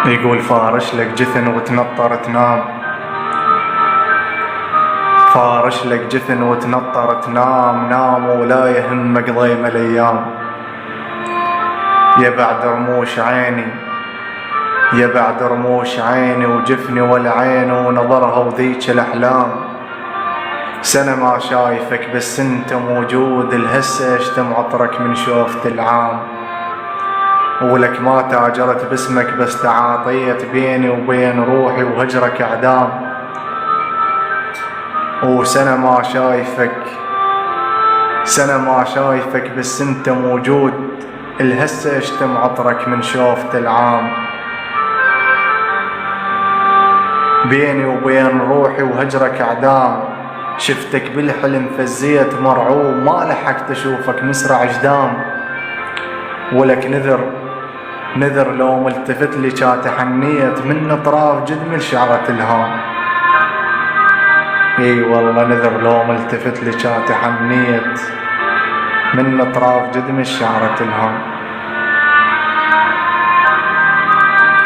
يقول فارش لك جثن وتنطر تنام، فارش لك جثن وتنطر تنام، نام ولا يهمك ضيم الأيام. يا بعد رموش عيني، يا بعد رموش عيني وجفني والعين ونظرها وذيك الأحلام. سنة ما شايفك بس انت موجود، الهسة اشتم عطرك من شوفة العام. ولك ما تاجرت باسمك بس تعاطيت بيني وبين روحي وهجرك اعدام. وسنة ما شايفك، سنة ما شايفك بس انت موجود، الهسة اشتم عطرك من شوفة العام. بيني وبين روحي وهجرك اعدام، شفتك بالحلم فزيت مرعوب، ما لحقت اشوفك مسرع جدام. ولك نذر لو ملتفت لي كات حنيت، من اطراف جدمي لشعرة الهام. اي والله نذر لو ملتفت لي كات حنيت، من اطراف جدمي لشعرة الهام.